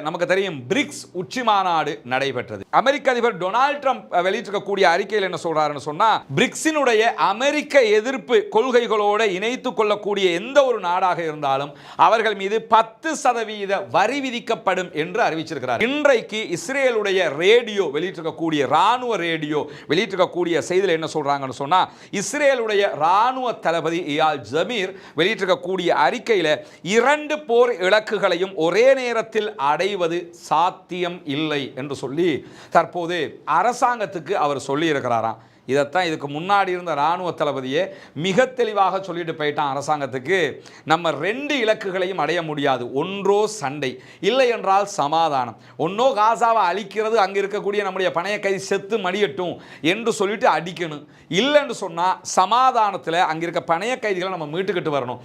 நமக்கு தெரியும் பிரிக்ஸ் உச்சி மாநாடு நடைபெற்றது. அமெரிக்க அதிபர் டொனால்ட் ட்ரம்ப் வெளியிட்டிருக்கக்கூடிய அறிக்கையில் என்ன சொல்றாருன்னு சொன்னா, பிரிக்ஸினுடைய அமெரிக்க எதிர்ப்பு கொள்கைகளோடு இணைத்துக் கொள்ளக்கூடிய எந்த ஒரு நாடாக இருந்தாலும் அவர்கள் மீது 10% வரி விதிக்கப்படும் என்று அறிவிச்சிருக்கிறார். இன்றைக்கு இஸ்ரேலுடைய ரேடியோ வெளியிட்டிருக்கக்கூடிய ராணுவ ரேடியோ வெளியிட்டிருக்கக்கூடிய செய்தியில் என்ன சொல்றாங்கன்னு சொன்னா, இஸ்ரேலுடைய ராணுவ தளபதி இயால் ஜமீர் வெளியிட்டிருக்கக்கூடிய அறிக்கையில் 2 போர் இலக்குகளையும் ஒரே நேரத்தில் அடைவது சாத்தியம் இல்லை என்று சொல்லி தற்போது அரசாங்கத்துக்கு அவர் சொல்லி இருக்கிறாராம். இதைத்தான் இதுக்கு முன்னாடி இருந்த இராணுவ தளபதியே மிக தெளிவாக சொல்லிட்டு போயிட்டான் அரசாங்கத்துக்கு. நம்ம 2 இலக்குகளையும் அடைய முடியாது. ஒன்றோ சண்டை, இல்லை என்றால் சமாதானம். ஒன்றோ காசாவை அழிக்கிறது, அங்கே இருக்கக்கூடிய நம்முடைய பணைய கைதி செத்து மடியட்டும் என்று சொல்லிட்டு அடிக்கணும். இல்லைன்னு சொன்னால் சமாதானத்தில் அங்கே இருக்க பணைய கைதிகளை நம்ம மீட்டுக்கிட்டு வரணும்.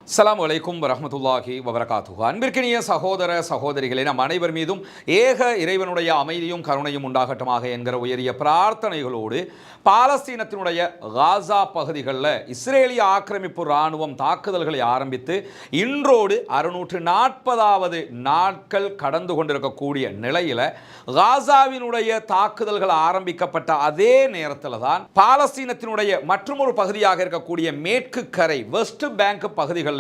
அஸ்ஸலாமு அலைக்கும் வரஹ்மத்துல்லாஹி வபரகாத்துஹு. அன்பிற்கினிய சகோதர சகோதரிகளே, நம் அனைவர் மீதும் ஏக இறைவனுடைய அமைதியும் கருணையும் உண்டாகட்டுமாக என்கிற உயரிய பிரார்த்தனைகளோடு பாலஸ்தீனத்தினுடைய காசா பகுதிகளில் இஸ்ரேலிய ஆக்கிரமிப்பு இராணுவம் தாக்குதல்களை ஆரம்பித்து இன்றோடு 640வது நாட்கள் கடந்து கொண்டிருக்கக்கூடிய நிலையில் காசாவினுடைய தாக்குதல்கள் ஆரம்பிக்கப்பட்ட அதே நேரத்தில் தான் பாலஸ்தீனத்தினுடைய மற்றொரு பகுதியாக இருக்கக்கூடிய மேற்கு கரை வெஸ்ட் பேங்க் பகுதிகள்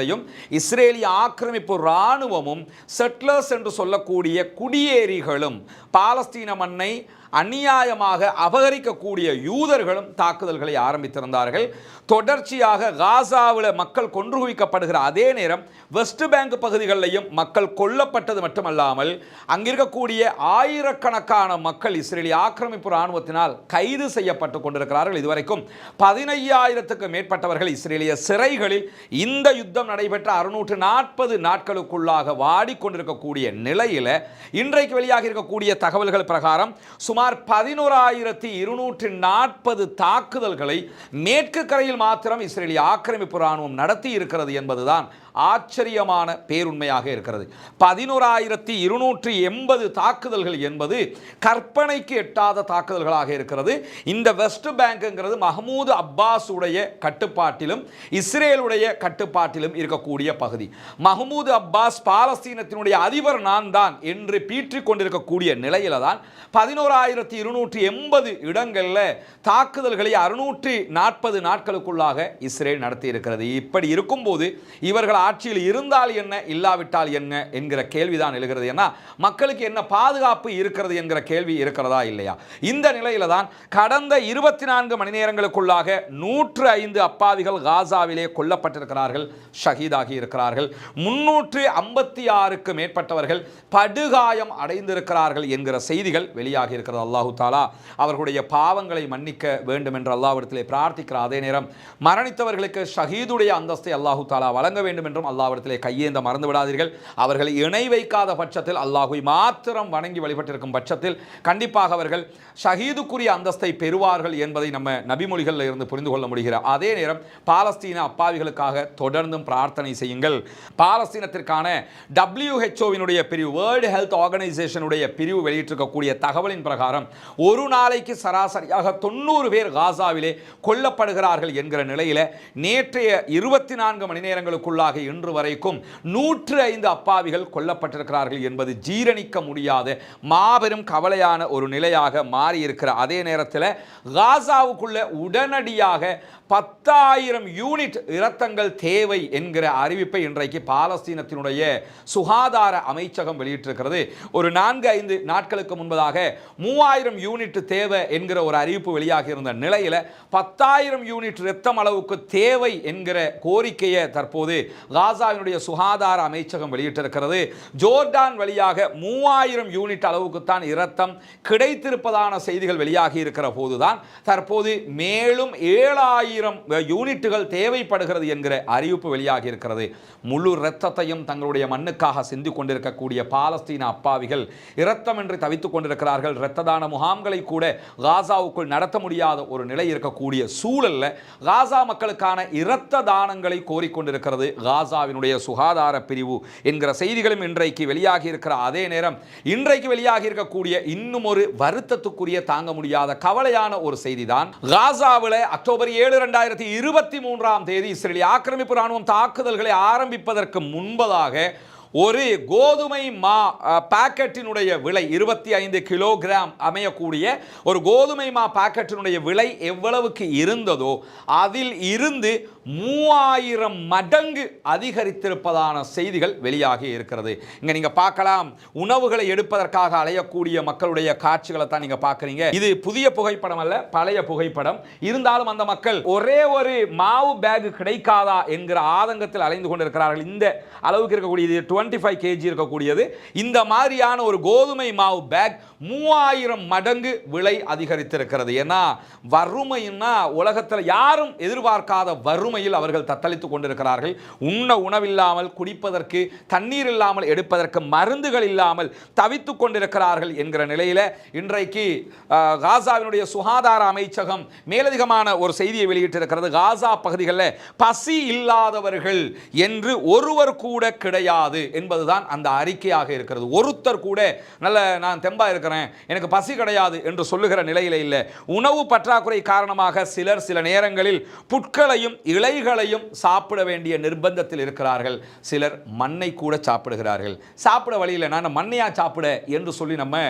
இஸ்ரேலிய ஆக்கிரமிப்பு இராணுவமும் செட்லர்ஸ் என்று சொல்லக்கூடிய குடியேறிகளும் பாலஸ்தீன மண்ணை அநியாயமாக அபகரிக்கக்கூடிய யூதர்களும் தாக்குதல்களை ஆரம்பித்திருந்தார்கள். தொடர்ச்சியாக காசாவில் மக்கள் கொன்று குவிக்கப்படுகிற அதே நேரம் வெஸ்ட் பேங்க் பகுதிகளிலையும் மக்கள் கொல்லப்பட்டது மட்டுமல்லாமல் அங்கிருக்கக்கூடிய ஆயிரக்கணக்கான மக்கள் இஸ்ரேலிய ஆக்கிரமிப்பு இராணுவத்தினால் கைது செய்யப்பட்டு கொண்டிருக்கிறார்கள். இதுவரைக்கும் 15,000க்கு மேற்பட்டவர்கள் இஸ்ரேலிய சிறைகளில் இந்த யுத்தம் நடைபெற்ற 640 நாட்களுக்குள்ளாக வாடிக்கொண்டிருக்கக்கூடிய நிலையில் இன்றைக்கு வெளியாக இருக்கக்கூடிய தகவல்கள் பிரகாரம் சுமார் 11,240 தாக்குதல்களை மேற்கு கரையில் மாத்திரம் இஸ்ரேலிய ஆக்கிரமிப்பு இராணுவம் நடத்தி இருக்கிறது என்பதுதான் ஆச்சரியமான பேருண்மையாக இருக்கிறது. 11,280 தாக்குதல்கள் என்பது கற்பனைக்கு எட்டாத தாக்குதல்களாக இருக்கிறது. இந்த வெஸ்ட் பேங்க்ங்கிறது மஹ்மூத் அப்பாஸ் உடைய கட்டுப்பாட்டிலும் இஸ்ரேலுடைய கட்டுப்பாட்டிலும் இருக்கக்கூடிய பகுதி. மஹ்மூத் அப்பாஸ் பாலஸ்தீனத்தினுடைய அதிபர் நான் தான் என்று பீற்றிக் கொண்டிருக்கக்கூடிய நிலையில தான் 11,280 இடங்களில் தாக்குதல்களை 640 நாட்களுக்குள்ளாக இஸ்ரேல் நடத்தி இருக்கிறது. இப்படி இருக்கும்போது இவர்கள் ஆட்சியில் இருந்தால் என்ன, இல்லாவிட்டால் என்ன என்கிற கேள்விதான் எழுகிறது. ஏன்னா மக்களுக்கு என்ன பாதுகாப்பு இருக்கிறது என்கிற கேள்வி இருக்கிறதா இல்லையா? இந்த நிலையில தான் கடந்த 24 மணி நேரங்களுக்குள்ளாக 105 அப்பாவிகள் காசாவிலே கொல்லப்பட்டிருக்கிறார்கள், ஷஹீதாகி இருக்கிறார்கள். 356க்கு மேற்பட்டவர்கள் படுகாயம் அடைந்திருக்கிறார்கள் என்கிற செய்திகள் வெளியாகி இருக்கிறது. அல்லாஹு தாலா அவர்களுடைய பாவங்களை மன்னிக்க வேண்டும் என்று அல்லாஹ்விடத்திலே பிரார்த்திக்கிற அதே நேரம் மரணித்தவர்களுக்கு ஷஹீதுடைய அந்தஸ்தை அல்லாஹு தாலா வழங்க வேண்டும் என்றும் அல்லாஹ்விடத்திலே கையேந்த மறந்து விடாதீர்கள். அவர்கள் இணை வைக்காத பட்சத்தில், அல்லாஹ்வை மாத்திரம் வணங்கி வழிபட்டிருக்கும் பட்சத்தில் கண்டிப்பாக அவர்கள் ஷஹீதுக்குரிய அந்தஸ்தை பெறுவார்கள் என்பதை நம்ம நபிமொழிகளில் இருந்து புரிந்து கொள்ள முடிகிற அதே நேரம் பாலஸ்தீன அப்பாவிகளுக்காக தொடர்ந்தும் பிரார்த்தனை செய்யுங்கள். பாலஸ்தீனத்திற்கான WHO பிரிவு, வேர்ல்டு ஹெல்த் ஆர்கனைசேஷனுடைய பிரிவு வெளியிட்டிருக்கக்கூடிய தகவலின் பிரகாரம் ஒரு நாளைக்கு சராசரியாக 90 பேர் காசாவிலே கொல்லப்படுகிறார்கள் என்கிற நிலையில நேற்றைய 24 மணி நேரங்களுக்குள்ளாக இன்று வரைக்கும் 105 அப்பாவிகள் கொல்லப்பட்டிருக்கிறார்கள் என்பது ஜீரணிக்க முடியாத மாபெரும் கவலையான ஒரு நிலையாக மாறியிருக்கிற அதே நேரத்தில் காசாவுக்குள்ள உடனடியாக 10,000 யூனிட் இரத்தங்கள் தேவை என்கிற அறிவிப்பை இன்றைக்கு பாலஸ்தீனத்தினுடைய சுகாதார அமைச்சகம் வெளியிட்டிருக்கிறது. ஒரு 4-5 நாட்களுக்கு முன்பதாக 3,000 யூனிட் தேவை என்கிற ஒரு அறிவிப்பு வெளியாக இருந்த நிலையில் 10,000 யூனிட் இரத்தம் அளவுக்கு தேவை என்கிற கோரிக்கையை தற்போது காசாவினுடைய சுகாதார அமைச்சகம் வெளியிட்டிருக்கிறது. ஜோர்டான் வழியாக 3,000 யூனிட் அளவுக்குத்தான் இரத்தம் கிடைத்திருப்பதான செய்திகள் வெளியாகி இருக்கிற போதுதான் தற்போது மேலும் 7,000 யூனிட்டுகள் தேவைப்படுகிறது என்கிற அறிவிப்பு வெளியாகி இருக்கிறது. முழு இரத்தத்தையும் தங்களுடைய மண்ணுக்காக சிந்தி கொண்டிருக்கக்கூடிய பாலஸ்தீன அப்பாவிகள் இரத்தம் என்று தவித்துக் கொண்டிருக்கிறார்கள். இரத்த தான முகாம்களை கூட காசாவுக்குள் நடத்த முடியாத ஒரு நிலை இருக்கக்கூடிய சூழல்ல காசா மக்களுக்கான இரத்த தானங்களை கோரிக்கொண்டிருக்கிறது காசாவினுடைய சுகாதார பிரிவு என்கிற செய்திகளும் இன்றைக்கு வெளியாகி இருக்கிற அதே நேரம் இன்றைக்கு வெளியாகி இருக்கக்கூடிய இன்னும் ஒரு வருத்தத்துக்குரிய தாங்க முடியாத கவலையான ஒரு செய்திதான், காசாவில் அக்டோபர் 7, 2023 இஸ்ரேலிய ஆக்கிரமிப்பு ராணுவம் தாக்குதல்களை ஆரம்பிப்பதற்கு முன்பதாக ஒரு கோதுமை மா பாக்கெட்டினுடைய விலை 25 கிலோகிராம் அமையக்கூடிய ஒரு கோதுமை மா பாக்கெட்டினுடைய விலை எவ்வளவுக்கு இருந்ததோ அதில் இருந்து 3000 மடங்கு அதிகரித்திருப்பதான செய்திகள் வெளியாகி இருக்கிறது. இங்க நீங்க பார்க்கலாம், உணவுகளை எடுப்பதற்காக அலையக்கூடிய மக்களுடைய காட்சிகளை தான் நீங்க பார்க்குறீங்க. இது புதிய புகைப்படம் அல்ல, பழைய புகைப்படம். இருந்தாலும் அந்த மக்கள் ஒரே ஒரு மாவு பேக் கிடைக்காதா என்கிற ஆதங்கத்தில் அலைந்து கொண்டிருக்கிறார்கள். இந்த அளவுக்கு இருக்கக்கூடியது 25 kg இருக்கக்கூடியது. இந்த மாதிரியான ஒரு கோதுமை மாவு பேக் 3000 மடங்கு விலை அதிகரித்திருக்கிறது. ஏன்னா வறுமைன்னா உலகத்தில் யாரும் எதிர்பார்க்காத வறுமையில் அவர்கள் தத்தளித்துக் கொண்டிருக்கிறார்கள். உண்ண உணவில்லாமல், குடிப்பதற்கு தண்ணீர் இல்லாமல், எடுப்பதற்கு மருந்துகள் இல்லாமல் தவித்துக் கொண்டிருக்கிறார்கள் என்கிற நிலையில் இன்றைக்கு காசாவினுடைய சுகாதார அமைச்சகம் மேலதிகமான ஒரு செய்தியை வெளியிட்டிருக்கிறது. காசா பகுதிகளில் பசி இல்லாதவர்கள் என்று ஒருவர் கூட கிடையாது என்பதுதான் அந்த அறிக்கையாக இருக்கிறது. ஒருத்தர் கூட நல்ல நான் தெம்பா இருக்கிறேன், எனக்கு பசி கிடையாது என்று சொல்லுகிற நிலையில இல்லை. உணவு பற்றாக்குறை காரணமாக சிலர் சில நேரங்களில் புட்களையும் இலைகளையும் சாப்பிட வேண்டிய நிர்பந்தத்தில் இருக்கிறார்கள். சிலர் மண்ணை கூட சாப்பிடுகிறார்கள். சாப்பிட வழியில் நான் மண்ணையா சாப்பிட என்று சொல்லி நம்ம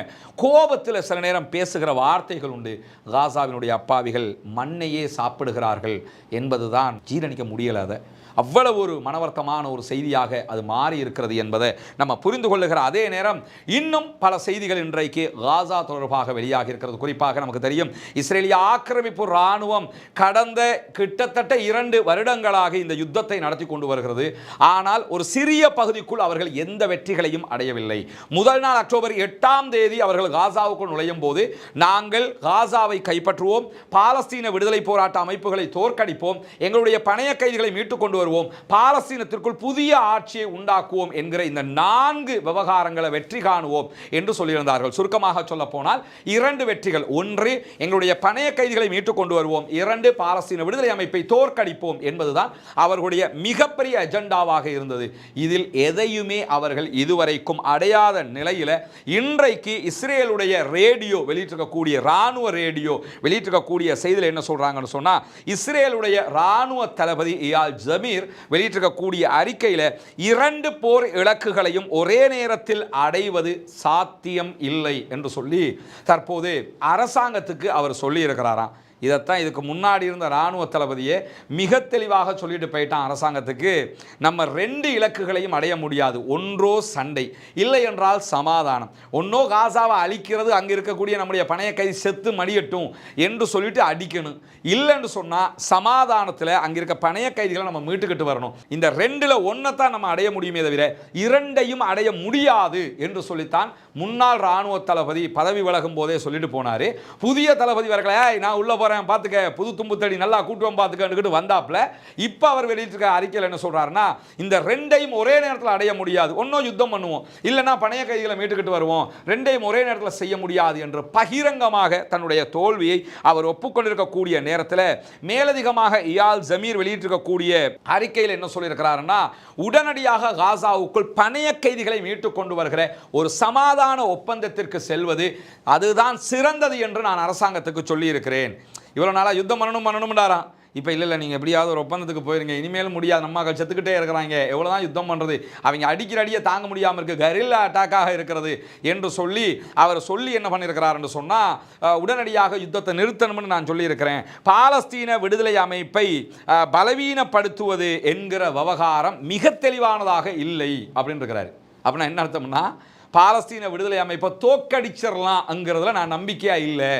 கோபத்தில் சில நேரம் பேசுகிற வார்த்தைகள் உண்டு. காசாவினுடைய அப்பாவிகள் மண்ணையே சாப்பிடுகிறார்கள் என்பதுதான் ஜீரணிக்க முடியலாத அவ்வளவு ஒரு மனவர்த்தமான ஒரு செய்தியாக அது மாறி இருக்கிறது என்பதை நம்ம புரிந்து கொள்ளுகிற அதே நேரம் இன்னும் பல செய்திகள் இன்றைக்கு காசா தொடர்பாக வெளியாகி இருக்கிறது. குறிப்பாக நமக்கு தெரியும், இஸ்ரேலிய ஆக்கிரமிப்பு ராணுவம் கடந்த கிட்டத்தட்ட 2 வருடங்களாக இந்த யுத்தத்தை நடத்தி கொண்டு வருகிறது. ஆனால் ஒரு சிறிய பகுதிக்குள் அவர்கள் எந்த வெற்றிகளையும் அடையவில்லை. முதல் நாள் அக்டோபர் 8 அவர்கள் காசாவுக்குள் நுழையும் போது, நாங்கள் காசாவை கைப்பற்றுவோம், பாலஸ்தீன விடுதலை போராட்ட அமைப்புகளை தோற்கடிப்போம், எங்களுடைய பணைய கைதிகளை மீட்டுக் கொண்டு வருவோம், பாலஸ்தீனத்திற்குள் புதிய ஆட்சியை உண்டாக்குவோம் என்கிற இந்த 4 விவகாரங்களை வெற்றி காணுவோம் என்று சொல்லியிருந்தார்கள். சுருக்கமாக சொல்ல போனால் 2 வெற்றிகள். 1, எங்களுடைய பணைய கைதிகளை மீட்டுக் கொண்டு வருவோம். 2, பாலஸ்தீன விடுதலை அமைப்பை தோற்கடிப்போம் என்பதுதான் அவர்களுடைய மிகப்பெரிய அஜெண்டாவாக இருந்தது. இதில் எதையுமே அவர்கள் இதுவரைக்கும் அடையாத நிலையில் இன்றைக்கு இஸ்ரேலுடைய ரேடியோ வெளியிட்டிருக்கக்கூடிய ராணுவ ரேடியோ வெளியிட்டிருக்கக்கூடிய செய்தியில் என்ன சொல்றாங்கன்னு சொன்னா, இஸ்ரேலுடைய ராணுவ தளபதி இயால் ஜமீர் வெளியிட்டிருக்கக்கூடிய அறிக்கையில் 2 போர் இலக்குகளையும் ஒரே நேரத்தில் அடைவது சாத்தியம் இல்லை என்று சொல்லி தற்போது அரசாங்கத்துக்கு அவர் சொல்லி இருக்கிறாராம். இதைத்தான் இதுக்கு முன்னாடி இருந்த இராணுவ தளபதியே மிக தெளிவாக சொல்லிட்டு போயிட்டான் அரசாங்கத்துக்கு. நம்ம 2 இலக்குகளையும் அடைய முடியாது. ஒன்றோ சண்டை, இல்லை என்றால் சமாதானம். ஒன்றோ காசாவை அழிக்கிறது, அங்கே இருக்கக்கூடிய நம்முடைய பணைய கைதி செத்து மடியட்டும் என்று சொல்லிட்டு அடிக்கணும். இல்லைன்னு சொன்னால் சமாதானத்தில் அங்கே இருக்க பணைய கைதிகளை நம்ம மீட்டுக்கிட்டு வரணும். இந்த 2ல் 1 தான் நம்ம அடைய முடியுமே தவிர 2ஐயும் அடைய முடியாது என்று சொல்லித்தான் முன்னாள் இராணுவ தளபதி பதவி விலகும் போதே சொல்லிட்டு போனார். புதிய தளபதி வரல, நான் உள்ள போகிறேன் பார்த்துக்க, புது தும்பு தடி நல்லா கூட்டுவோம் பார்த்துக்கிட்டு வந்தாப்புல இப்போ அவர் வெளியிட்டிருக்க அறிக்கையில் என்ன சொல்றாருன்னா, இந்த 2ஐயும் ஒரே நேரத்தில் அடைய முடியாது. ஒன்றும் யுத்தம் பண்ணுவோம், இல்லைன்னா பணைய கைதிகளை மீட்டுக்கிட்டு வருவோம், 2ஐயும் ஒரே நேரத்தில் செய்ய முடியாது என்று பகிரங்கமாக தன்னுடைய தோல்வியை அவர் ஒப்புக்கொண்டிருக்கக்கூடிய நேரத்தில் மேலதிகமாக இயால் ஜமீர் வெளியிட்டிருக்கக்கூடிய அறிக்கையில் என்ன சொல்லியிருக்கிறாருன்னா, உடனடியாக காசாவுக்குள் பணைய கைதிகளை மீட்டுக் கொண்டு வருகிற ஒரு சமாதான ஒப்பந்தத்திற்கு செல்வது அதுதான் சிறந்தது என்று நான் அரசாங்கத்துக்கு சொல்லி இருக்கிறேன். இவ்வளோ நாளாக யுத்தம் பண்ணணும்டாராம். இப்போ இல்லை நீங்கள் எப்படியாவது ஒரு ஒப்பந்தத்துக்கு போயிருங்க, இனிமேலும் முடியாது, நம்ம செத்துக்கிட்டே இருக்கிறாங்க, எவ்வளோ தான் யுத்தம் பண்ணுறது, அவங்க அடிக்கிற அடியை தாங்க முடியாமல் இருக்குது, கரில்லா அட்டாக்காக இருக்கிறது என்று சொல்லி அவர் சொல்லி என்ன பண்ணியிருக்கிறார் என்று சொன்னால், உடனடியாக யுத்தத்தை நிறுத்தணும்னு நான் சொல்லியிருக்கிறேன். பாலஸ்தீன விடுதலை அமைப்பை பலவீனப்படுத்துவது என்கிற விவகாரம் மிக தெளிவானதாக இல்லை அப்படின்னு இருக்கிறார். அப்படின்னா என்ன அர்த்தம்னா, பாலஸ்தீன விடுதலை அமைப்பை தோற்கடிச்சிடலாம்ங்கிறதுல நான் நம்பிக்கையாக இல்லை,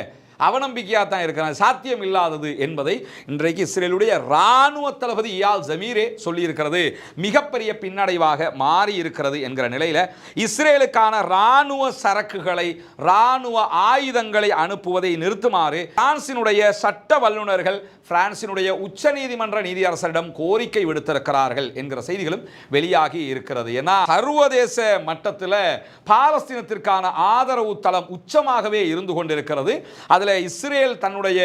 அவநம்பிக்கையாக தான் இருக்கிறான், சாத்தியம் இல்லாதது என்பதை இன்றைக்கு இஸ்ரேலுடைய இராணுவ தளபதி இயால் ஜமீரே சொல்லியிருக்கிறது. மிகப்பெரிய பின்னடைவாக மாறி இருக்கிறது என்கிற நிலையில் இஸ்ரேலுக்கான இராணுவ சரக்குகளை, இராணுவ ஆயுதங்களை அனுப்புவதை நிறுத்துமாறு பிரான்சினுடைய சட்ட வல்லுநர்கள் பிரான்சினுடைய உச்சநீதிமன்ற நீதியரசரிடம் கோரிக்கை விடுத்திருக்கிறார்கள் என்கிற செய்திகளும் வெளியாகி இருக்கிறது. ஏன்னா சர்வதேச மட்டத்தில் பாலஸ்தீனத்திற்கான ஆதரவு தளம் உச்சமாகவே இருந்து கொண்டிருக்கிறது. அதில் அதில் இஸ்ரேல் தன்னுடைய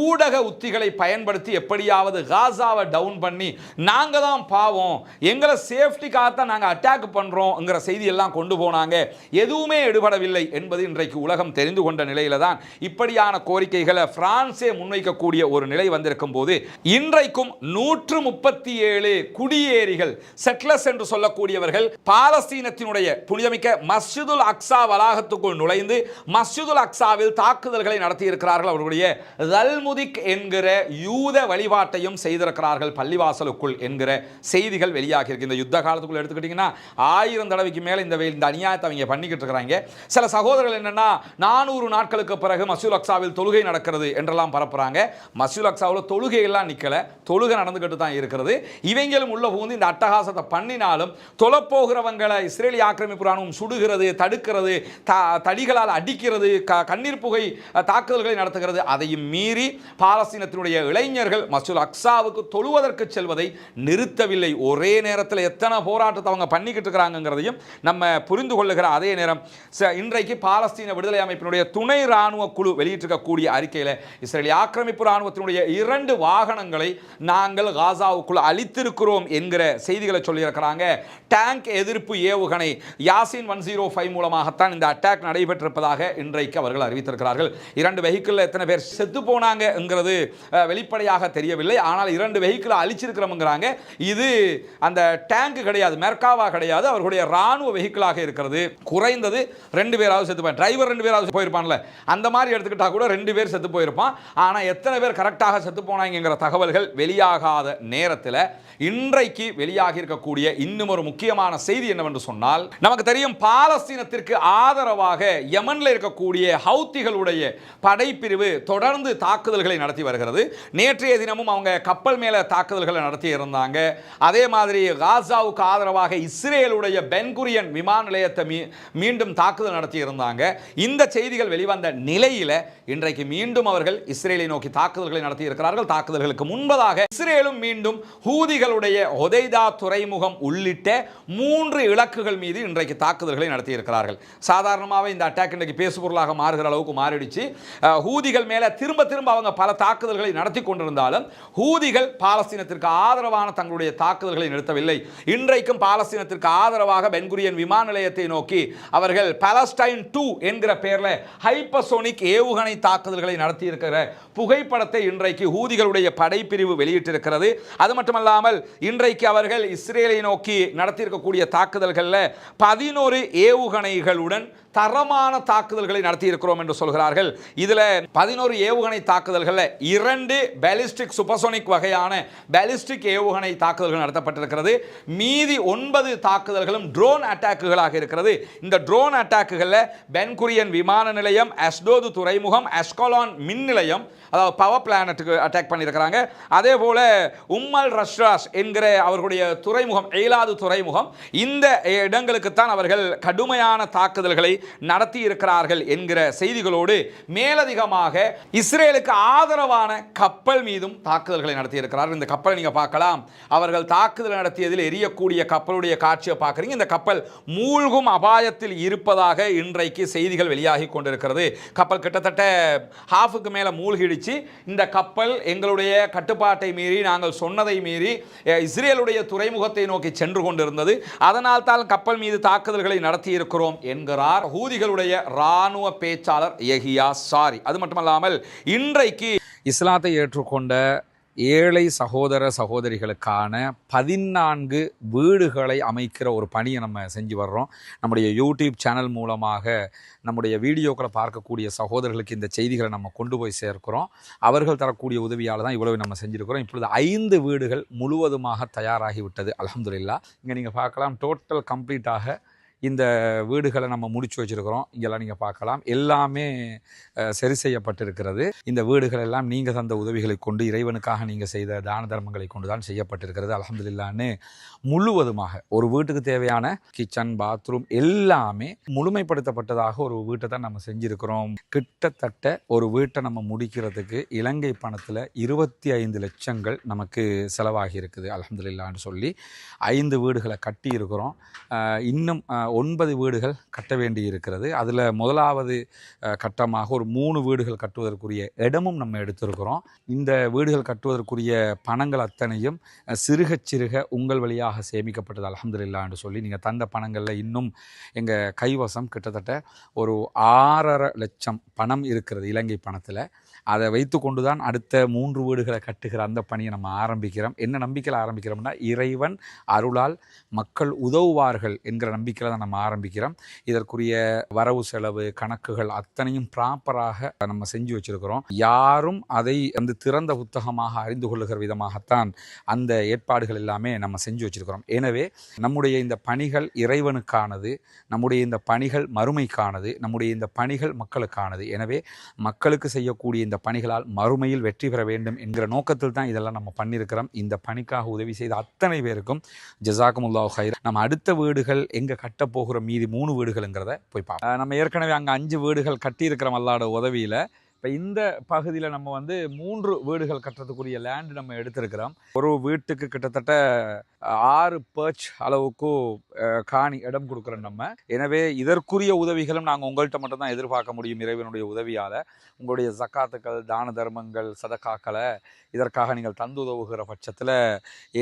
ஊடக உத்திகளை பயன்படுத்தி எப்படியாவது காசாவை டவுன் பண்ணி நாங்கள் தான் பாவம், எங்களை சேஃப்டிக்காகத்தான் நாங்கள் அட்டாக் பண்ணுறோம்ங்கிற செய்தியெல்லாம் கொண்டு போனாங்க. எதுவுமே எடுபடவில்லை என்பது இன்றைக்கு உலகம் தெரிந்து கொண்ட நிலையில தான் இப்படியான கோரிக்கைகளை பிரான்சே முன்வைக்கக்கூடிய ஒரு நிலை வந்திருக்கும் போது இன்றைக்கும் 137 குடியேறிகள் செட்லர்ஸ் என்று சொல்லக்கூடியவர்கள் பாலஸ்தீனத்தினுடைய புனிதமிக்க மஸ்ஜிதுல் அக்ஸா வளாகத்துக்குள் நுழைந்து மஸ்ஜிதுல் அக்ஸாவில் தாக்குதல்களை நடத்தி இருக்கிறார்கள். அவர்களுடைய தல்முதிக் என்கிற யூத வழிபாட்டையும் செய்திருக்கிறார்கள் பள்ளிவாசலுக்குள் என்கிற செய்திகள் வெளியாகி இருக்கு. இந்த யுத்த காலத்துக்குள்ள எடுத்துக்கிட்டீங்கன்னா 1000 தடவைக்கு மேல இந்த அநியாயத்தை அவங்க பண்ணிக்கிட்டு இருக்கிறாங்க. சில சகோதரர்கள் என்னன்னா 400 நாட்களுக்கு பிறகு மஸ்ஜிதுல் அக்ஸாவில் தொழுகை நடக்கிறது என்றெல்லாம் பரப்புறாங்க. மஸ்ஜிதுல் அக்ஸாவில் தொழுகை எல்லாம் நிக்கல, தொழுகை நடந்துகிட்டு தான் இருக்கிறது. இவங்களும் உள்ள புகுந்து இந்த அட்டகாசத்தை பண்ணினாலும் தொலைப்போகிறவங்களை இஸ்ரேலிய ஆக்கிரமிப்பு ராணுவம் சுடுகிறது, தடுக்கிறது, தடிகளால் அடிக்கிறது, கண்ணீர் புகை தாக்குதல்களை நடத்துகிறது. அதையும் மீறி பாலஸ்தீனத்தினுடைய இளைஞர்கள் மஸ்ஜிதுல் அக்ஸாவுக்கு தொழுவதற்கு செல்வதை நிறுத்தவில்லை. ஒரே நேரத்தில் எத்தனை போராட்டத்தை அவங்க பண்ணிக்கிட்டு இருக்கிறாங்கிறதையும் நம்ம புரிந்து கொள்ளுகிற அதே நேரம் இன்றைக்கு பாலஸ்தீன விடுதலை அமைப்பினுடைய துணை ராணுவ குழு வெளியிட்டிருக்கக்கூடிய அறிக்கையில் இஸ்ரேலிய ஆக்கிரமிப்பு ராணுவத்தினுடைய 2 வாகனங்களை நாங்கள் காசாவுக்குள் அளித்திருக்கிறோம் என்கிற செய்திகளை சொல்லியிருக்கிறாங்க. டேங்க் எதிர்ப்பு ஏவுகணை யாசின் 105 மூலமாகத்தான் இந்த அட்டாக் நடைபெற்றிருப்பதாக இன்றைக்கு அவர்கள் அறிவித்திருக்கிறார்கள். 2 வெஹிக்கிள் எத்தனை பேர் செத்து போனாங்கிறது வெளிப்படையாக தெரியவில்லை. ஆனால் 2 வெஹிக்கிள் அழிச்சிருக்கிறோம்ங்கிறாங்க. இது அந்த டேங்க் கிடையாது, மெர்காவா கிடையாது, அவர்களுடைய ராணுவ வெஹிக்கிளாக இருக்கிறது. குறைந்தது 2 பேராவது செத்து போய், டிரைவர் 2 பேராவது போயிருப்பான்ல, அந்த மாதிரி எடுத்துக்கிட்டா கூட 2 பேர் செத்து போயிருப்பான். ஆனால் எத்தனை பேர் கரெக்டாக செத்து போனாங்கிற தகவல்கள் வெளியாகாத நேரத்தில் இன்றைக்கு வெளியாகி இருக்கக்கூடிய இன்னும் ஒரு முக்கியமான செய்தி என்னவென்று சொன்னால், நமக்கு தெரியும் பாலஸ்தீனத்திற்கு ஆதரவாக யமன்ல இருக்கக்கூடிய ஹவுத்திகளுடைய படைப்பிரிவு தொடர்ந்து தாக்குதல்களை நடத்தி வருகிறது. நேற்றைய தினமும் அவங்க கப்பல் மேல தாக்குதல்களை நடத்தி இருந்தாங்க. அதே மாதிரி காசாவுக்கு ஆதரவாக இஸ்ரேலுடைய பென்குரியன் விமான நிலையத்தை மீண்டும் தாக்குதல் நடத்தி இருந்தாங்க. இந்த செய்திகள் வெளிவந்த நிலையில இன்றைக்கு மீண்டும் அவர்கள் இஸ்ரேலை நோக்கி தாக்குதல்களை நடத்தி இருக்கிறார்கள். தாக்குதல்களுக்கு முன்பதாக இஸ்ரேலும் மீண்டும் ஹூதிகளுடைய ஹொதைதா துறைமுகம் உள்ளிட்ட 3 இலக்குகள் மீது இன்றைக்கு தாக்குதல்களை நடத்தி இருக்கிறார்கள். சாதாரணமாக இந்த அட்டாக் இன்றைக்கு பேசுபொருளாக மாறுகிற அளவுக்கு மாறிடுச்சு. ஹூதிகள் மேல திரும்ப அவங்க பல தாக்குதல்களை நடத்தி கொண்டிருந்தாலும் ஹூதிகள் பாலஸ்தீனத்திற்கு ஆதரவான தங்களுடைய தாக்குதல்களை நிறுத்தவில்லை. இன்றைக்கும் பாலஸ்தீனத்திற்கு ஆதரவாக பென்குரியன் விமான நிலையத்தை நோக்கி அவர்கள் பாலஸ்டைன் 2 என்கிற பெயரில் ஹைப்பர்சோனிக் ஏவுகணை தாக்குதல்களை நடத்தி இருக்கிற புகைப்படத்தை இன்றைக்கு ஹூதிகளுடைய படைப்பிரிவு வெளியிட்டிருக்கிறது. அது மட்டுமல்லாமல் இன்றைக்கு அவர்கள் இஸ்ரேலை நோக்கி நடத்தியிருக்கக்கூடிய தாக்குதல்களில் 11 ஏவுகணைகளுடன் தரமான தாக்குதல்களை நடத்தி இருக்கிறோம் என்று சொல்கிறார்கள். இதில் 11 ஏவுகணை தாக்குதல்களில் 2 பாலிஸ்டிக் சூப்பர்சோனிக் வகையான பாலிஸ்டிக் ஏவுகணை தாக்குதல்கள் நடத்தப்பட்டிருக்கிறது. மீதி 9 தாக்குதல்களும் ட்ரோன் அட்டாக்குகளாக இருக்கிறது. இந்த ட்ரோன் அட்டாக்குகளில் பென்குரியன் விமான நிலையம், அஸ்டோது துறைமுகம், அஸ்கலான் மின் நிலையம், அதாவது பவர் பிளானட்டுக்கு அட்டாக் பண்ணியிருக்கிறாங்க. அதே போல உம்மல் ரஷ்ராஸ் என்கிற அவர்களுடைய துறைமுகம், எய்லாது துறைமுகம், இந்த இடங்களுக்குத்தான் அவர்கள் கடுமையான தாக்குதல்களை நடத்தி இருக்கிறார்கள் என்கிற செய்திகளோடு மேலதிகமாக இஸ்ரேலுக்கு ஆதரவான கப்பல் மீதும் தாக்குதல்களை நடத்தி இருக்கிறார்கள். இந்த கப்பலை நீங்க பார்க்கலாம். அவர்கள் தாக்குதல் நடத்தியதில் எரியக்கூடிய கப்பலுடைய காட்சியை பார்க்குறீங்க. இந்த கப்பல் மூழ்கும் அபாயத்தில் இருப்பதாக இன்றைக்கு செய்திகள் வெளியாகி கொண்டிருக்கிறது. கப்பல் கிட்டத்தட்ட ஹாஃபுக்கு மேல மூழ்கிடுச்சு. இந்த கப்பல் எங்களுடைய கட்டுப்பாட்டை மீறி, நாங்கள் சொன்னதை மீறி இஸ்ரேலுடைய துறைமுகத்தை நோக்கி சென்று கொண்டிருந்தது. அதனால் தான் கப்பல் மீது தாக்குதல்களை நடத்தி இருக்கிறோம் என்கிறார் ஹூதிகளுடைய ராணுவ பேச்சாளர் யஹியா சாரி. அது மட்டுமல்லாமல் இன்றைக்கு இஸ்லாத்தை ஏற்றுக்கொண்ட ஏழை சகோதர சகோதரிகளுக்கான 14 வீடுகளை அமைக்கிற ஒரு பணியை நம்ம செஞ்சு வர்றோம். நம்முடைய யூடியூப் சேனல் மூலமாக நம்முடைய வீடியோக்களை பார்க்கக்கூடிய சகோதரர்களுக்கு இந்த செய்திகளை நம்ம கொண்டு போய் சேர்க்கிறோம். அவர்கள் தரக்கூடிய உதவியால் தான் இவ்வளவு நம்ம செஞ்சுருக்கிறோம். இப்பொழுது 5 வீடுகள் முழுவதுமாக தயாராகிவிட்டது. அல்ஹம்துலில்லாஹ். இங்கே நீங்கள் பார்க்கலாம், டோட்டல் கம்ப்ளீட்டாக இந்த வீடுகளை நம்ம முடிச்சு வச்சுருக்கிறோம். இங்கெல்லாம் நீங்கள் பார்க்கலாம், எல்லாமே சரி செய்யப்பட்டிருக்கிறது. இந்த வீடுகள் எல்லாம் நீங்கள் தந்த உதவிகளை கொண்டு, இறைவனுக்காக நீங்கள் செய்த தான தர்மங்களை கொண்டு தான் செய்யப்பட்டிருக்கிறது. அல்ஹம்துலில்லாஹ்னு முழுவதுமாக ஒரு வீட்டுக்கு தேவையான கிச்சன், பாத்ரூம் எல்லாமே முழுமைப்படுத்தப்பட்டதாக ஒரு வீட்டை தான் நம்ம செஞ்சுருக்கிறோம். கிட்டத்தட்ட ஒரு வீட்டை நம்ம முடிக்கிறதுக்கு இலங்கை பணத்தில் 25 லட்சங்கள் நமக்கு செலவாகி இருக்குது. அல்ஹம்துலில்லாஹ்னு சொல்லி 5 வீடுகளை கட்டி இருக்கிறோம். இன்னும் 9 வீடுகள் கட்ட வேண்டி இருக்கிறது. அதில் முதலாவது கட்டமாக ஒரு 3 வீடுகள் கட்டுவதற்குரிய இடமும் நம்ம எடுத்திருக்கிறோம். இந்த வீடுகள் கட்டுவதற்குரிய பணங்கள் அத்தனையும் சிறுக சிறுக உங்கள் வழியாக சேமிக்கப்பட்டது அல்ஹம்துலில்லாஹ் என்று சொல்லி நீங்கள் தந்த பணங்களில் இன்னும் எங்கள் கைவசம் கிட்டத்தட்ட ஒரு 6.5 லட்சம் பணம் இருக்கிறது இலங்கை பணத்தில். அதை வைத்து கொண்டு தான் அடுத்த 3 வீடுகளை கட்டுகிற அந்த பணியை நம்ம ஆரம்பிக்கிறோம். என்ன நம்பிக்கையில் ஆரம்பிக்கிறோம்னா, இறைவன் அருளால் மக்கள் உதவுவார்கள் என்கிற நம்பிக்கையில் தான் நம்ம ஆரம்பிக்கிறோம். இதற்குரிய வரவு செலவு கணக்குகள் அத்தனையும் ப்ராப்பராக நம்ம செஞ்சு வச்சுருக்கிறோம். யாரும் அதை அந்த திறந்த புத்தகமாக அறிந்து கொள்ளுகிற விதமாகத்தான் அந்த ஏற்பாடுகள் எல்லாமே நம்ம செஞ்சு வச்சுருக்கிறோம். எனவே நம்முடைய இந்த பணிகள் இறைவனுக்கானது, நம்முடைய இந்த பணிகள் மறுமைக்கானது, நம்முடைய இந்த பணிகள் மக்களுக்கானது. எனவே மக்களுக்கு செய்யக்கூடிய இந்த பணிகளால் மறுமையில் வெற்றி பெற வேண்டும் என்கிற நோக்கத்தில் தான் இதெல்லாம் நம்ம பண்ணியிருக்கிறோம். இந்த பணிக்காக உதவி செய்த அத்தனை பேருக்கும் ஜஸாக்குமுல்லாஹு ஹைர். நம்ம அடுத்த வீடுகள் எங்கே கட்ட போகிற மீதி 3 வீடுகள்ங்கிறத போய் பார்ப்போம். நம்ம ஏற்கனவே அங்கே 5 வீடுகள் கட்டியிருக்கிறோம் அல்லாஹ்வோட உதவியில். இப்போ இந்த பகுதியில் நம்ம 3 வீடுகள் கட்டுறதுக்குரிய லேண்டு நம்ம எடுத்திருக்கிறோம். ஒரு வீட்டுக்கு கிட்டத்தட்ட 6 பர்ச் அளவுக்கு காணி இடம் கொடுக்குறோம் நம்ம. எனவே இதற்குரிய உதவிகளும் நாங்கள் உங்கள்கிட்ட மட்டும்தான் எதிர்பார்க்க முடியும் இறைவனுடைய உதவியால். உங்களுடைய ஜக்காத்துக்கள், தான தர்மங்கள், சதக்காக்களை இதற்காக நீங்கள் தந்து உதவுகிற பட்சத்தில்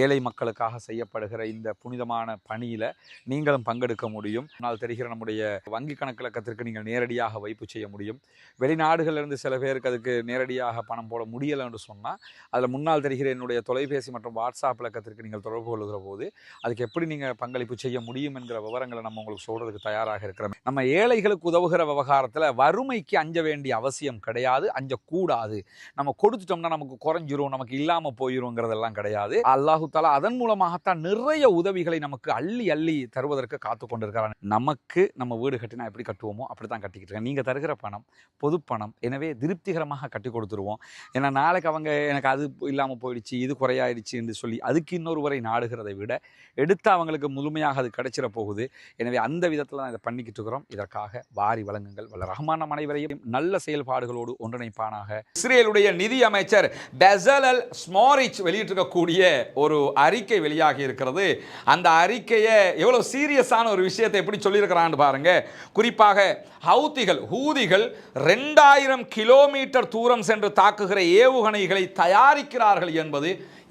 ஏழை மக்களுக்காக செய்யப்படுகிற இந்த புனிதமான பணியில் நீங்களும் பங்கெடுக்க முடியும். ஆனால் தெரிகிற நம்முடைய வங்கி கணக்கிலக்கத்திற்கு நீங்கள் நேரடியாக வைப்பு செய்ய முடியும். வெளிநாடுகளிலிருந்து சில பேருக்கு அதுக்கு நேரடியாக பணம் போட முடியலை என்று சொன்னால் அதில் முன்னால் தெரிகிற என்னுடைய தொலைபேசி மற்றும் வாட்ஸ்அப் இலக்கத்திற்கு நீங்கள் தொடர்பு கொள்ளுகிற போது அதுக்கு எப்படி நீங்கள் பங்களிப்பு செய்ய முடியும் என்கிற விவரங்களை நம்ம உங்களுக்கு சொல்கிறதுக்கு தயாராக இருக்கிறோம். நம்ம ஏழைகளுக்கு உதவுகிற விவகாரத்தில் வறுமைக்கு அஞ்ச வேண்டிய அவசியம் கிடையாது, அஞ்சக்கூடாது. நம்ம கொடுத்துட்டோம்னா நமக்கு குறைஞ்சிரும், நமக்கு இல்லாமல் போயிருங்கிறதெல்லாம் கிடையாது. அல்லாஹு தஆலா அதன் மூலமாகத்தான் நிறைய உதவிகளை நமக்கு அள்ளி அள்ளி தருவதற்கு காத்து கொண்டிருக்கிறான். நமக்கு நம்ம வீடு கட்டினா எப்படி கட்டுவோமோ அப்படி தான் கட்டிக்கிட்டு இருக்கேன். நீங்கள் தருகிற பணம் பொது பணம், எனவே திருப்திகரமாக கட்டி கொடுத்துருவோம். ஏன்னா நாளைக்கு அவங்க எனக்கு அது இல்லாமல் போயிடுச்சு, இது குறையாயிடுச்சு என்று சொல்லி அதுக்கு இன்னொருவரை நாடுகிறதை விட எடுத்து அவங்களுக்கு முழுமையாக அது கிடைச்சிட போகுது. எனவே அந்த விதத்தில் தான் இதை பண்ணிக்கிட்டு இருக்கிறோம். இதற்காக வாரி வழங்குங்கள். வல்ல ரஹ்மான் நம் அனைவரையும் நல்ல செயல்பாடுகளோடு ஒன்றிணைப்பானாக. இஸ்ரேலுடைய நிதி அமைச்சர் பெசலல் ஸ்மோட்ரிச் வெளியிட்டிருக்கக்கூடிய ஒரு அறிக்கை வெளியாகி இருக்கிறது. அந்த அறிக்கையை எவ்வளோ சீரியஸான ஒரு விஷயத்தை எப்படி சொல்லியிருக்கிறான்னு பாருங்க. குறிப்பாக ஹூதிகள் 2000 கிலோமீட்டர் தூரம் சென்று தாக்குகிற ஏவுகணைகளை தயாரிக்கிறார்கள் என்பது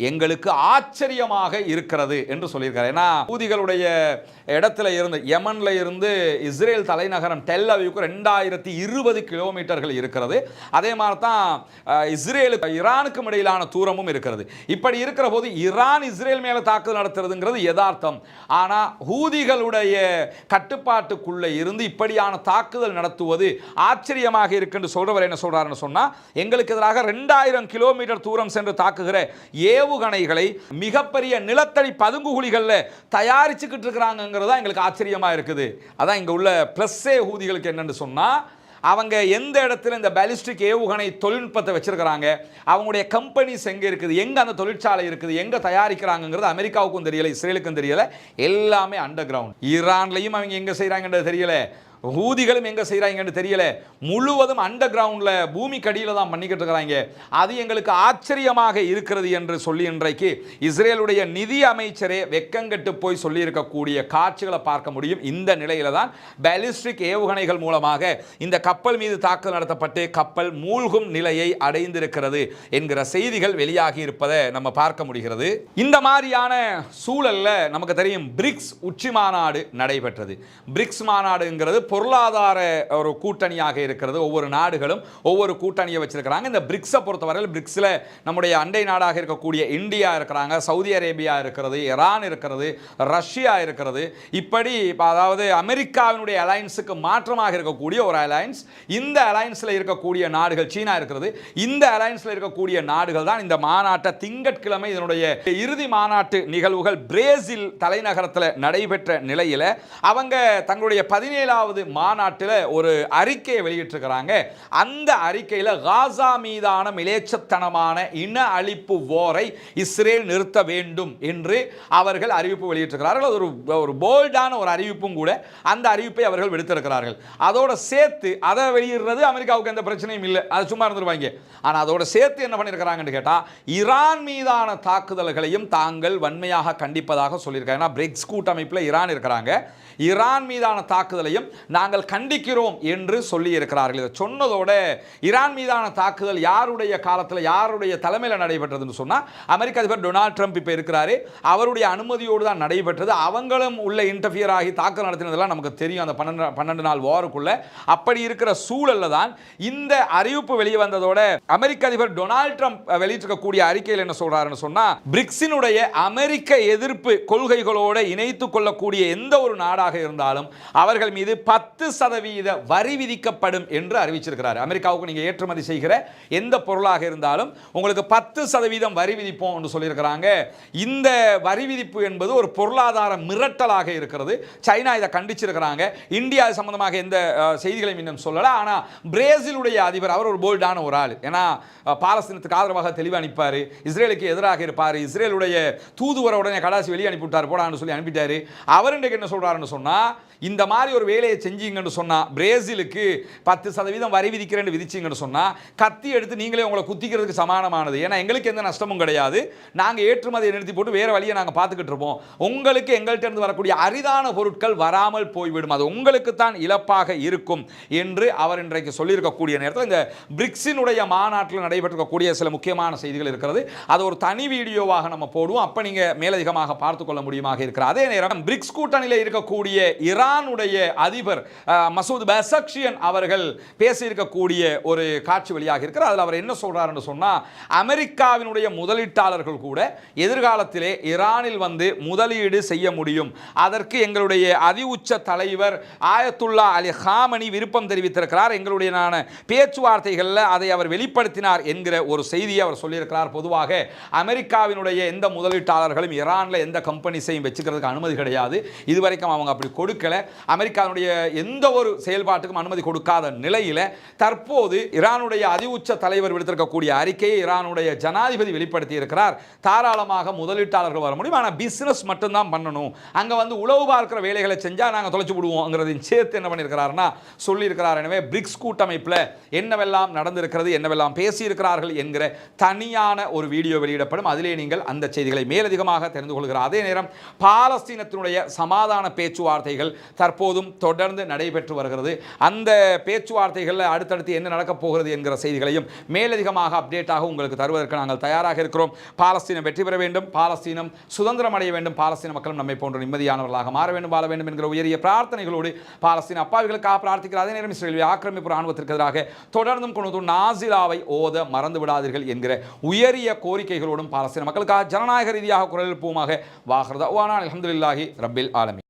எங்களுக்கு ஆச்சரியமாக இருக்கிறது என்று சொல்லியிருக்காரு. ஏன்னா ஹூதிகளுடைய இடத்துல இருந்து யமன்ல இருந்து இஸ்ரேல் தலைநகரம் டெல் அவீவுக்கு 2020 கிலோமீட்டர்கள் இருக்கிறது. அதே மாதிரி தான் இஸ்ரேலுக்கு ஈரானுக்கும் இடையிலான தூரமும் இருக்கிறது. இப்படி இருக்கிற போது ஈரான் இஸ்ரேல் மேலே தாக்குதல் நடத்துறதுங்கிறது யதார்த்தம். ஆனால் ஹூதிகளுடைய கட்டுப்பாட்டுக்குள்ளே இருந்து இப்படியான தாக்குதல் நடத்துவது ஆச்சரியமாக இருக்குன்னு சொல்றவர் என்ன சொல்றாருன்னு சொன்னால், எங்களுக்கு எதிராக 2000 கிலோமீட்டர் தூரம் சென்று தாக்குகிற ஏவுகணைகளை மிகப்பெரிய நிலத்தடி பதுங்குகுழிகளில் தயாரிச்சுக்கிட்டு இருக்கிறாங்கிறது தான் எங்களுக்கு ஆச்சரியமாக இருக்குது. அதான் இங்கே உள்ள ப்ளஸ்ஸே ஹூதிகளுக்கு என்னென்னு சொன்னால், அவங்க எந்த இடத்துல இந்த பாலிஸ்டிக் ஏவுகணை தொழில்நுட்பத்தை வச்சிருக்கிறாங்க, அவங்களுடைய கம்பெனிஸ் எங்கே இருக்குது, எங்கே அந்த தொழிற்சாலை இருக்குது, எங்கே தயாரிக்கிறாங்கிறது அமெரிக்காவுக்கும் தெரியலை, இஸ்ரேலுக்கும் தெரியலை. எல்லாமே அண்டர் கிரவுண்ட். ஈரான்லையும் அவங்க எங்கே செய்கிறாங்கன்றது தெரியல, ஹூதிகளும் எங்கே செய்கிறாங்கன்னு தெரியல. முழுவதும் அண்டர் கிரவுண்டில் பூமி கடியில் தான் பண்ணிக்கிட்டு இருக்கிறாங்க. அது எங்களுக்கு ஆச்சரியமாக இருக்கிறது என்று சொல்லி இன்றைக்கு இஸ்ரேலுடைய நிதி அமைச்சரே வெக்கங்கட்டு போய் சொல்லியிருக்கக்கூடிய காட்சிகளை பார்க்க முடியும். இந்த நிலையில தான் பாலிஸ்டிக் ஏவுகணைகள் மூலமாக இந்த கப்பல் மீது தாக்குதல் நடத்தப்பட்டு கப்பல் மூழ்கும் நிலையை அடைந்திருக்கிறது என்கிற செய்திகள் வெளியாகி இருப்பதை நம்ம பார்க்க முடிகிறது. இந்த மாதிரியான சூழல்ல நமக்கு தெரியும் பிரிக்ஸ் உச்சி மாநாடு நடைபெற்றது. பிரிக்ஸ் மாநாடுங்கிறது பொருளாதார ஒரு கூட்டணியாக இருக்கிறது. ஒவ்வொரு நாடுகளும் ஒவ்வொரு கூட்டணியை வச்சிருக்கிறாங்க. இந்த பிரிக்ஸை பொறுத்தவரையில் பிரிக்ஸில் நம்முடைய அண்டை நாடாக இருக்கக்கூடிய இந்தியா இருக்கிறாங்க, சவுதி அரேபியா இருக்கிறது, ஈரான் இருக்கிறது, ரஷ்யா இருக்கிறது. இப்படி அதாவது அமெரிக்காவினுடைய அலையன்ஸுக்கு மாற்றமாக இருக்கக்கூடிய ஒரு அலையன்ஸ். இந்த அலையன்ஸில் இருக்கக்கூடிய நாடுகள், சீனா இருக்கிறது, இந்த அலையன்ஸில் இருக்கக்கூடிய நாடுகள் தான் இந்த மாநாட்டை திங்கட்கிழமை இதனுடைய இறுதி மாநாட்டு நிகழ்வுகள் பிரேசில் தலைநகரத்தில் நடைபெற்ற நிலையில் அவங்க தங்களுடைய 17வது முதலாவது மாநாட்டில் ஒரு அறிக்கையை வெளியிட்டிருக்கிறாங்க. அந்த அறிக்கையில் காசா மீதான மிலேச்சத்தனமான இன அழிப்பு போரை இஸ்ரேல் நிறுத்த வேண்டும் என்று அவர்கள் அறிவிப்பு வெளியிட்டிருக்கிறார்கள். அது ஒரு போல்டான ஒரு அறிவிப்பும் கூட. அந்த அறிவிப்பை அவர்கள் விடுத்திருக்கிறார்கள். அதோட சேர்த்து அதை வெளியிடுறது அமெரிக்காவுக்கு எந்த பிரச்சனையும் இல்லை, அது சும்மா இருந்துருவாங்க. ஆனால் அதோட சேர்த்து என்ன பண்ணியிருக்கிறாங்கன்னு கேட்டால் ஈரான் மீதான தாக்குதல்களையும் தாங்கள் வன்மையாக கண்டிப்பதாக சொல்லியிருக்காங்க. ஏன்னா பிரிக்ஸ் கூட்டமைப்பில் ஈரான் இருக்கிறாங்க. ஈரான் மீதான தாக்குதலையும் நாங்கள் கண்டிக்கிறோம் என்று சொல்லி இருக்கிறார்கள். இதை சொன்னதோட ஈரான் மீதான தாக்குதல் யாருடைய காலத்தில் யாருடைய தலைமையில் நடைபெற்றதுன்னு சொன்னால் அமெரிக்க அதிபர் டொனால்ட் ட்ரம்ப் இப்போ இருக்கிறாரு, அவருடைய அனுமதியோடு தான் நடைபெற்றது. அவங்களும் உள்ள இன்டர்ஃபியர் ஆகி தாக்குதல் நடத்தினதெல்லாம் நமக்கு தெரியும். அந்த 12 நாள் வாருக்குள்ள அப்படி இருக்கிற சூழல்ல தான் இந்த அறிவிப்பு வெளியே வந்ததோட அமெரிக்க அதிபர் டொனால்ட் ட்ரம்ப் வெளியிட்டிருக்கக்கூடிய அறிக்கையில் என்ன சொல்றாருன்னு சொன்னா, பிரிக்ஸினுடைய அமெரிக்க எதிர்ப்பு கொள்கைகளோடு இணைத்துக் கொள்ளக்கூடிய எந்த ஒரு நாடாக இருந்தாலும் அவர்கள் மீது 10% வரி விதிக்கப்படும் என்று அறிவிச்சிருக்கிறார். அமெரிக்காவுக்கு நீங்க ஏற்றுமதி செய்கிற எந்த பொருளாக இருந்தாலும் உங்களுக்கு 10% வரி விதிப்போம் என்று சொல்லியிருக்கிறாங்க. இந்த வரி விதிப்பு என்பது ஒரு பொருளாதார மிரட்டலாக இருக்கிறது. சைனா இதை கண்டிச்சிருக்கிறாங்க. இந்தியா சம்பந்தமாக எந்த செய்திகளையும் இன்னும் சொல்லல. ஆனா பிரேசிலுடைய அதிபர் அவர் ஒரு போல்டான ஒரு ஆள். ஏன்னா பாலஸ்தீனத்துக்கு ஆதரவாக தெளிவாக அனுப்பாரு, இஸ்ரேலுக்கு எதிராக இருப்பார். இஸ்ரேலுடைய தூதுவரை உடனே கடாசி வெளியே அனுப்பிவிட்டார், போடான்னு சொல்லி அனுப்பிட்டாரு. அவர் இன்றைக்கு என்ன சொல்றாருன்னு சொன்னா, இந்த மாதிரி ஒரு வேலையை செஞ்சீங்கன்னு சொன்னா பிரேசிலுக்கு 10% வரி விதிக்கிறேன்னு விதிச்சிங்கன்னு சொன்னா கத்தி எடுத்து நீங்களே உங்களை குத்திக்கிறதுக்கு சமானமானது. ஏன்னா எங்களுக்கு எந்த நஷ்டமும் கிடையாது, நாங்கள் ஏற்றுமதியை நிறுத்தி போட்டு வேற வழியை நாங்கள் பார்த்துக்கிட்டு இருப்போம். உங்களுக்கு எங்கள்கிட்ட இருந்து வரக்கூடிய அரிதான பொருட்கள் வராமல் போய்விடும், அது உங்களுக்கு தான் இழப்பாக இருக்கும் என்று அவர் இன்றைக்கு சொல்லியிருக்கக்கூடிய நேரத்தில் இந்த பிரிக்ஸினுடைய மாநாட்டில் நடைபெற்றிருக்கக்கூடிய சில முக்கியமான செய்திகள் இருக்கிறது. அது ஒரு தனி வீடியோவாக நம்ம போடுவோம், அப்போ நீங்கள் மேலதிகமாக பார்த்துக்கொள்ள முடியுமாக இருக்கிற. அதே நேரம் பிரிக்ஸ் கூட்டணியில் இருக்கக்கூடிய ஈரானுடைய அதிபர் மசூத் பெசக்ஷியன் அவர்கள் பேசியிருக்கக்கூடிய ஒரு காட்சி வெளியாக இருக்கிறது. அதில் அவர் என்ன சொல்றாருன்னு சொன்னா, அமெரிக்காவினுடைய முதலீட்டாளர்கள் கூட எதிர்காலத்திலே ஈரானில் வந்து முதலீடு செய்ய முடியும், அதற்கு எங்களுடைய அதிஉச்ச தலைவர் ஆயத்துல்லா அலி ஹாமனி விருப்பம் தெரிவித்திருக்கிறார், எங்களுடைய பேச்சுவார்த்தைகளில் அதை அவர் வெளிப்படுத்தினார் என்கிற ஒரு செய்தியை அவர் சொல்லியிருக்கிறார். பொதுவாக அமெரிக்காவினுடைய எந்த முதலீட்டாளர்களும் ஈரானில் எந்த கம்பெனிஸையும் வச்சுக்கிறதுக்கு அனுமதி கிடையாது. இதுவரைக்கும் அவங்க அப்படி கொடுக்கல. அமெரிக்காவுடைய எந்த ஒரு செயல்பாட்டுக்கும் அனுமதி கொடுக்காத நிலையில் தற்போது ஈரானுடைய அதிஉச்ச தலைவர் விடுத்திருக்கக்கூடிய அறிக்கையை ஈரானுடைய ஜனாதிபதி வெளிப்படுத்தி இருக்கிறார். தாராளமாக முதலீட்டாளர்கள் வர முடியும், ஆனால் பிசினஸ் மட்டும்தான் பண்ணணும், அங்க வந்து உளவு பார்க்கிற வேலைகளை செஞ்சா நாங்கள் தொலைச்சு விடுவோம் சேர்த்து என்ன பண்ணியிருக்கிறார்னா சொல்லியிருக்கிறார். எனவே பிரிக்ஸ் கூட்டமைப்பில் என்னவெல்லாம் நடந்திருக்கிறது, என்னவெல்லாம் பேசியிருக்கிறார்கள் என்கிற தனியான ஒரு வீடியோ வெளியிடப்படும். அதிலே நீங்கள் அந்த செய்திகளை மேலதிகமாக தெரிந்து கொள்கிறார். அதே நேரம் பாலஸ்தீனத்தினுடைய சமாதான பேச்சுவார்த்தைகள் தற்போதும் தொடர்ந்து நடைபெற்று வருகிறது. அந்த பேச்சுவார்த்தைகளில் அடுத்தடுத்து என்ன நடக்கப் போகிறது என்கிற செய்திகளையும் மேலதிகமாக அப்டேட்டாக உங்களுக்கு தருவதற்கு நாங்கள் தயாராக இருக்கிறோம். பாலஸ்தீனம் வெற்றி பெற வேண்டும், பாலஸ்தீனம் சுதந்திரம் அடைய வேண்டும், பாலஸ்தீன மக்களும் நம்மை போன்ற நிம்மதியானவர்களாக மாற வேண்டும், வாழ வேண்டும் என்கிற உயரிய பிரார்த்தனைகளோடு பாலஸ்தீன அப்பாவிகளுக்காக பிரார்த்திக்கிற. அதே நேரம் இஸ்ரேல் ஆக்கிரமிப்பு ராணுவத்திற்கு எதிராக தொடர்ந்தும் கொண்டு நாசிலாவை ஓத மறந்து விடாதீர்கள் என்கிற உயரிய கோரிக்கைகளோடும் பாலஸ்தீன மக்களுக்காக ஜனநாயக ரீதியாக குரல் எழுப்புவோமாக. வாஹ்ரதவானா அல்ஹம்துலில்லாஹி ரப்பில் ஆலமீன்.